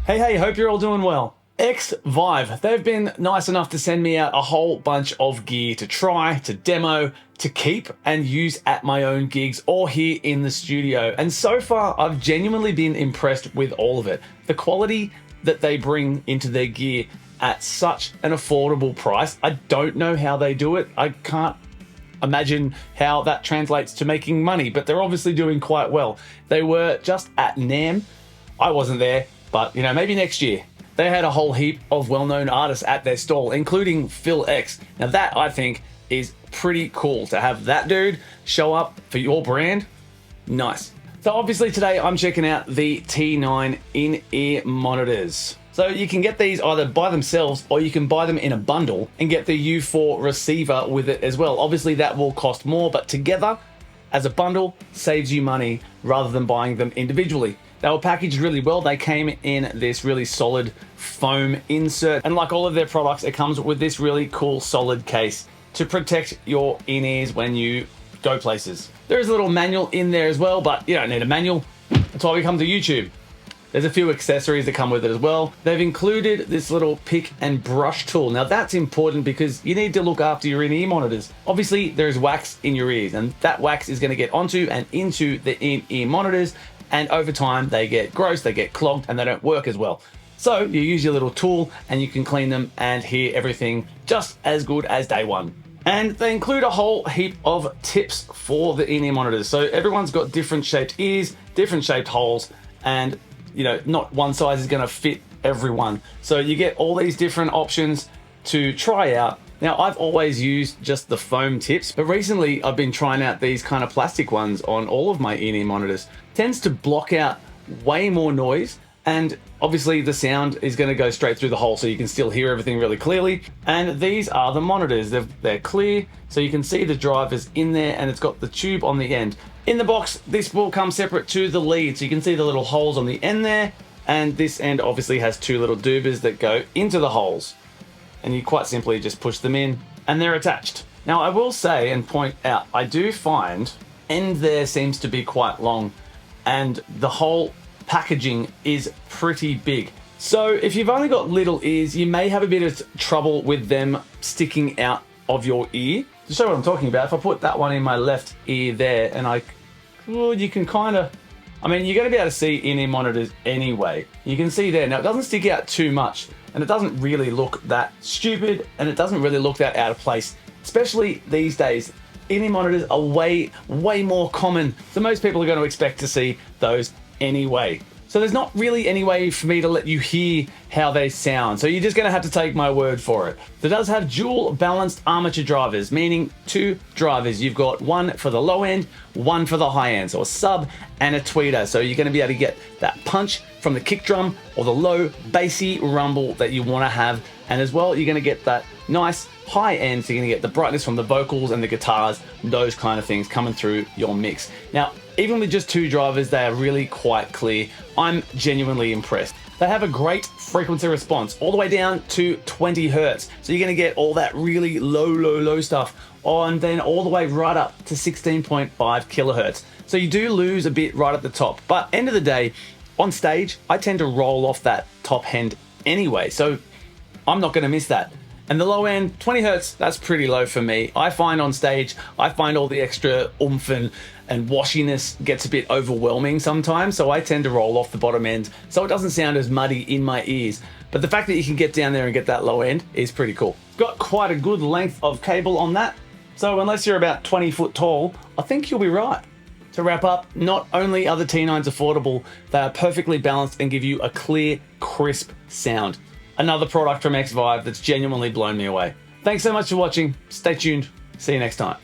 Hey, hope you're all doing well. Xvive, they've been nice enough to send me out a whole bunch of gear to try, to demo, to keep and use at my own gigs or here in the studio. And so far, I've genuinely been impressed with all of it. The quality that they bring into their gear at such an affordable price. I don't know how they do it. I can't imagine how that translates to making money, but they're obviously doing quite well. They were just at NAMM. I wasn't there, but maybe next year. They had a whole heap of well-known artists at their stall, including Phil X. Now that, I think, is pretty cool to have that dude show up for your brand. Nice. So obviously today I'm checking out the T9 in-ear monitors. So you can get these either by themselves or you can buy them in a bundle and get the U4 receiver with it as well. Obviously that will cost more, but together as a bundle saves you money rather than buying them individually. They were packaged really well. They came in this really solid foam insert. And like all of their products, it comes with this really cool solid case to protect your in-ears when you go places. There is a little manual in there as well, but you don't need a manual. That's why we come to YouTube. There's a few accessories that come with it as well. They've included this little pick and brush tool. Now that's important because you need to look after your in-ear monitors. Obviously there's wax in your ears and that wax is gonna get onto and into the in-ear monitors, and over time they get gross, they get clogged, and they don't work as well. So you use your little tool and you can clean them and hear everything just as good as day one. And they include a whole heap of tips for the in-ear monitors. So everyone's got different shaped ears, different shaped holes, and not one size is gonna fit everyone. So you get all these different options to try out. Now, I've always used just the foam tips, but recently I've been trying out these kind of plastic ones on all of my in-ear monitors. Tends to block out way more noise, and obviously the sound is going to go straight through the hole so you can still hear everything really clearly. And these are the monitors. They're clear, so you can see the drivers in there, and it's got the tube on the end. In the box, this will come separate to the lead, so you can see the little holes on the end there, and this end obviously has two little doobers that go into the holes. And you quite simply just push them in and they're attached. Now I will say and point out, I do find end there seems to be quite long and the whole packaging is pretty big. So if you've only got little ears, you may have a bit of trouble with them sticking out of your ear. To show what I'm talking about, if I put that one in my left ear there and you can kind of, you're gonna be able to see in-ear monitors anyway. You can see there. Now it doesn't stick out too much and it doesn't really look that stupid and it doesn't really look that out of place, especially these days. In-ear monitors are way more common, so most people are going to expect to see those anyway. So there's not really any way for me to let you hear how they sound, so you're just going to have to take my word for it. It does have dual balanced armature drivers, meaning two drivers. You've got one for the low end, one for the high end, so a sub and a tweeter. So you're going to be able to get that punch from the kick drum or the low bassy rumble that you want to have, and as well you're going to get that nice high end, so you're going to get the brightness from the vocals and the guitars, those kind of things coming through your mix. Now even with just two drivers, they are really quite clear. I'm genuinely impressed. They have a great frequency response all the way down to 20 hertz. So you're gonna get all that really low stuff, and then all the way right up to 16.5 kilohertz. So you do lose a bit right at the top, but end of the day, on stage, I tend to roll off that top end anyway, so I'm not gonna miss that. And the low end, 20 hertz, that's pretty low for me. I find on stage, I find all the extra oomph and washiness gets a bit overwhelming sometimes, so I tend to roll off the bottom end so it doesn't sound as muddy in my ears. But the fact that you can get down there and get that low end is pretty cool. Got quite a good length of cable on that, so unless you're about 20 foot tall, I think you'll be right. To wrap up, not only are the T9s affordable, they are perfectly balanced and give you a clear, crisp sound. Another product from Xvive that's genuinely blown me away. Thanks so much for watching. Stay tuned. See you next time.